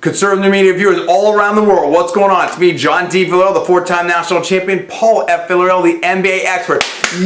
Conservative media viewers all around the world, what's going on? It's me, John D. Villarreal, the four-time national champion, Paul F. Villarreal, the NBA expert.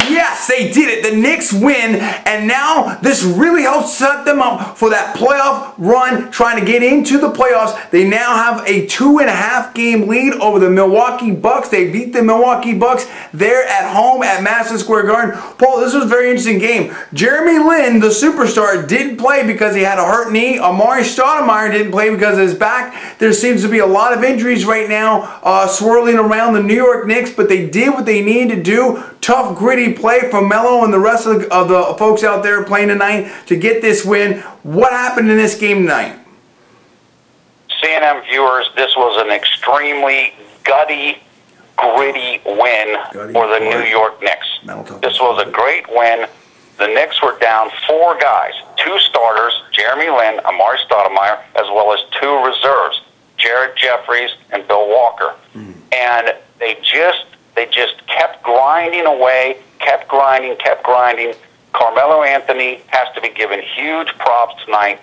Yes, they did it. The Knicks win, and now this really helps set them up for that playoff run, trying to get into the playoffs. They now have a 2.5 game lead over the Milwaukee Bucks. They beat the Milwaukee Bucks there at home at Madison Square Garden. Paul, this was a very interesting game. Jeremy Lin, the superstar, didn't play because he had a hurt knee. Amare Stoudemire didn't play because of his back. There seems to be a lot of injuries right now swirling around the New York Knicks, but they did what they needed to do. Tough, gritty play from Melo and the rest of the folks out there playing tonight to get this win. What happened in this game tonight? CNN viewers, this was an extremely gritty win for the New York Knicks. This was a great win. The Knicks were down 4 guys, 2 starters, Jeremy Lin, Amare Stoudemire, as well as 2 reserves, Jared Jeffries and Bill Walker. And they just kept grinding away, kept grinding. Carmelo Anthony has to be given huge props tonight.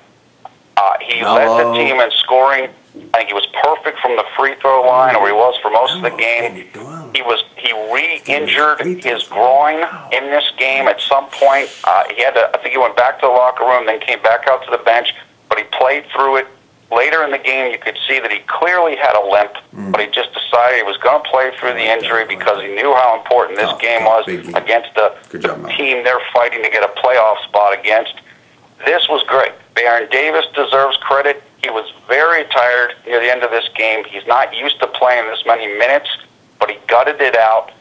He led the team in scoring. I think he was perfect from the free throw line, or he was for most of the game. He re-injured his groin in this game at some point. He had to, I think he went back to the locker room, then came back out to the bench, but he played through it. Later in the game, you could see that he clearly had a limp, but he just decided he was going to play through the injury because he knew how important this game was against the team they're fighting to get a playoff spot against. This was great. Baron Davis deserves credit. He was very tired near the end of this game. He's not used to playing this many minutes, but he gutted it out.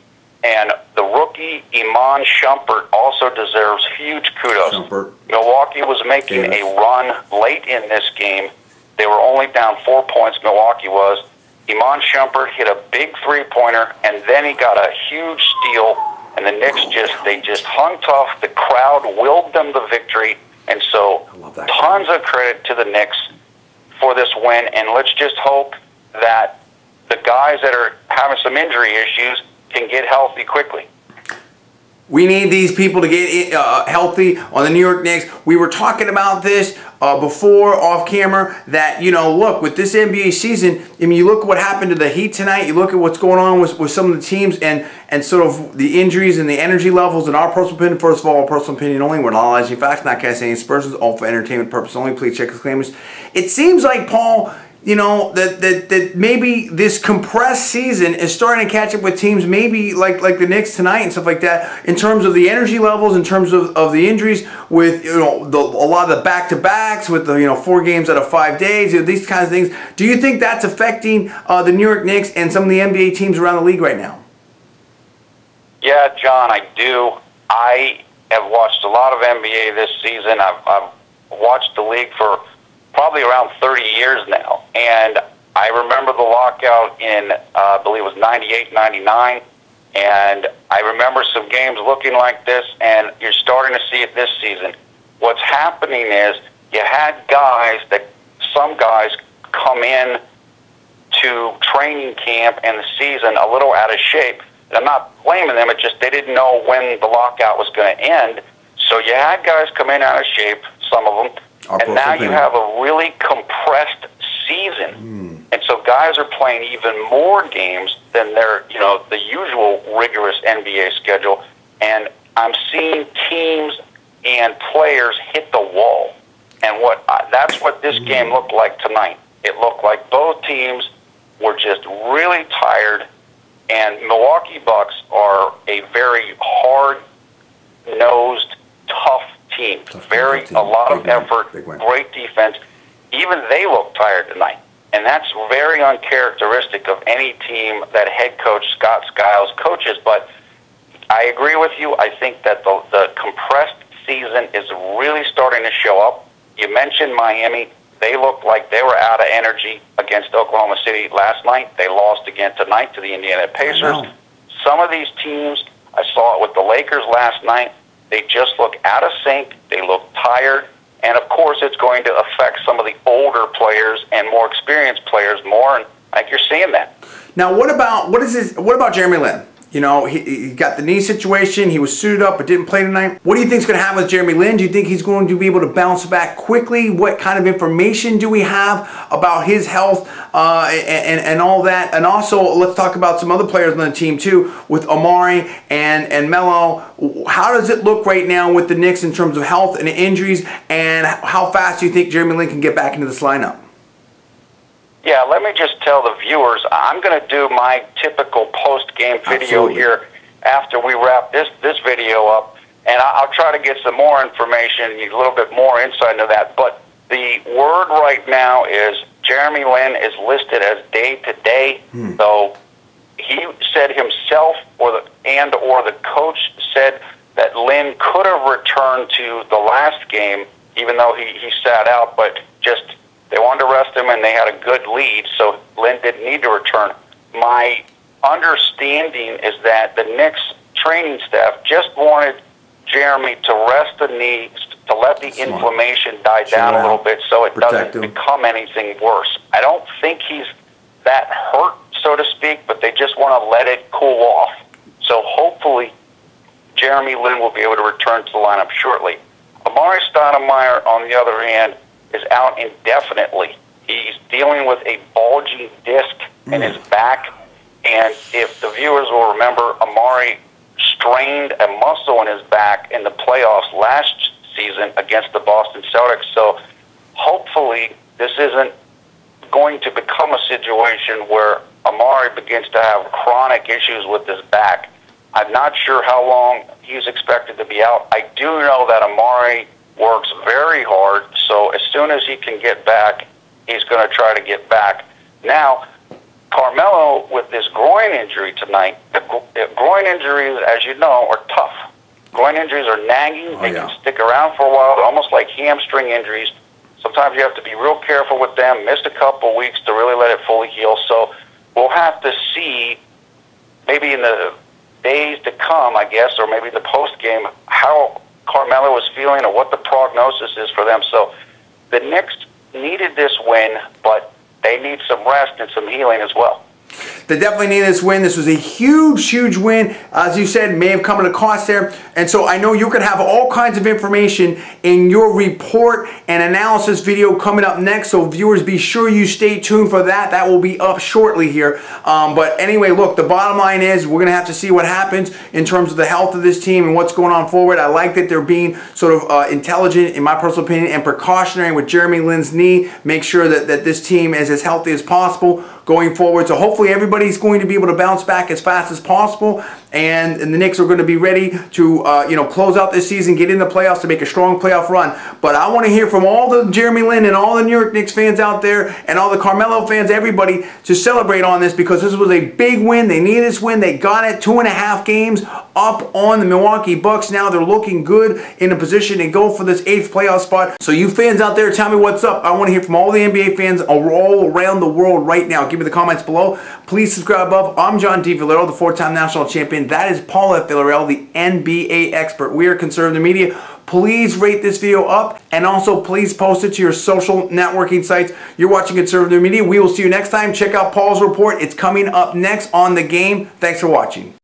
And the rookie, Iman Shumpert, also deserves huge kudos. Milwaukee was making a run late in this game. They were only down 4 points, Milwaukee was. Iman Shumpert hit a big three-pointer, and then he got a huge steal. And the Knicks just hung tough. The crowd willed them the victory. And so tons of credit to the Knicks for this win. And let's just hope that the guys that are having some injury issues can get healthy quickly. We need these people to get healthy on the New York Knicks. We were talking about this before off camera that, you know, look, with this NBA season, I mean, you look at what happened to the Heat tonight, you look at what's going on with some of the teams and sort of the injuries and the energy levels. In our personal opinion, first of all, personal opinion only, we're not alleging facts, not casting any aspersions, all for entertainment purpose only. Please check disclaimers. It seems like, Paul, you know, that maybe this compressed season is starting to catch up with teams maybe like the Knicks tonight and stuff like that in terms of the energy levels, in terms of the injuries, with, you know, a lot of the back-to-backs, with the, you know, 4 games out of 5 days, you know, these kinds of things. Do you think that's affecting the New York Knicks and some of the NBA teams around the league right now? Yeah, John, I do. I have watched a lot of NBA this season. I've watched the league for probably around 30 years now. And I remember the lockout in, I believe it was 98, 99. And I remember some games looking like this, and you're starting to see it this season. What's happening is you had some guys come in to training camp and the season a little out of shape. And I'm not blaming them, it's just they didn't know when the lockout was going to end. So you had guys come in out of shape, some of them, and now you have a really compressed season. And so guys are playing even more games than their, you know, the usual rigorous NBA schedule. And I'm seeing teams and players hit the wall. And that's what this game looked like tonight. It looked like both teams were just really tired. And Milwaukee Bucks are a very hard-nosed, tough team. A lot of effort, great defense. Even they look tired tonight. And that's very uncharacteristic of any team that head coach Scott Skiles coaches. But I agree with you. I think that the compressed season is really starting to show up. You mentioned Miami. They looked like they were out of energy against Oklahoma City last night. They lost again tonight to the Indiana Pacers. Some of these teams, I saw it with the Lakers last night, they just look out of sync. They look tired. And, of course, it's going to affect some of the older players and more experienced players more, and I think you're seeing that. Now, what about Jeremy Lin? You know, he got the knee situation. He was suited up but didn't play tonight. What do you think is going to happen with Jeremy Lin? Do you think he's going to be able to bounce back quickly? What kind of information do we have about his health and all that? And also, let's talk about some other players on the team too, with Amare and Melo. How does it look right now with the Knicks in terms of health and injuries, and how fast do you think Jeremy Lin can get back into this lineup? Yeah, let me just tell the viewers, I'm going to do my typical post-game video here after we wrap this video up, and I'll try to get some more information, a little bit more insight into that. But the word right now is Jeremy Lin is listed as day-to-day, so he said himself, or the coach said that Lin could have returned to the last game, even though he sat out, but just they wanted to rest him, and they had a good lead, so Lin didn't need to return. My understanding is that the Knicks training staff just wanted Jeremy to rest the knee, to let the inflammation die down a little bit so it doesn't become anything worse. I don't think he's that hurt, so to speak, but they just want to let it cool off. So hopefully Jeremy Lin will be able to return to the lineup shortly. Amare Stoudemire, on the other hand, is out indefinitely. He's dealing with a bulging disc in his back, and if the viewers will remember, Amare strained a muscle in his back in the playoffs last season against the Boston Celtics, so hopefully this isn't going to become a situation where Amare begins to have chronic issues with his back. I'm not sure how long he's expected to be out. I do know that Amare works very hard, so as soon as he can get back, he's going to try to get back. Now, Carmelo, with this groin injury tonight, groin injuries, as you know, are tough. Groin injuries are nagging. They can stick around for a while, almost like hamstring injuries. Sometimes you have to be real careful with them, miss a couple weeks to really let it fully heal. So we'll have to see, maybe in the days to come, I guess, or maybe the post-game, how Carmelo is feeling or what the prognosis is for them. So the Knicks needed this win, but they need some rest and some healing as well. They definitely need this win. This was a huge, huge win. As you said, may have come at a cost there. And so I know you're going to have all kinds of information in your report and analysis video coming up next. So viewers, be sure you stay tuned for that. That will be up shortly here. But anyway, look, the bottom line is we're going to have to see what happens in terms of the health of this team and what's going on forward. I like that they're being sort of intelligent, in my personal opinion, and precautionary with Jeremy Lin's knee. Make sure that this team is as healthy as possible going forward. So hopefully everybody's going to be able to bounce back as fast as possible, and the Knicks are going to be ready to close out this season, get in the playoffs to make a strong playoff run. But I want to hear from all the Jeremy Lin and all the New York Knicks fans out there and all the Carmelo fans, everybody, to celebrate on this, because this was a big win. They needed this win. They got it. 2.5 games up on the Milwaukee Bucks. Now they're looking good in a position to go for this 8th playoff spot. So you fans out there, tell me what's up. I want to hear from all the NBA fans all around the world right now. Give me the comments below. Please subscribe above. I'm John D. Villarreal, the 4-time national champion. That is Paul F. Villarreal, the NBA expert. We are conservative media. Please rate this video up, and also please post it to your social networking sites. You're watching Conservative Media. We will see you next time. Check out Paul's report. It's coming up next on The Game. Thanks for watching.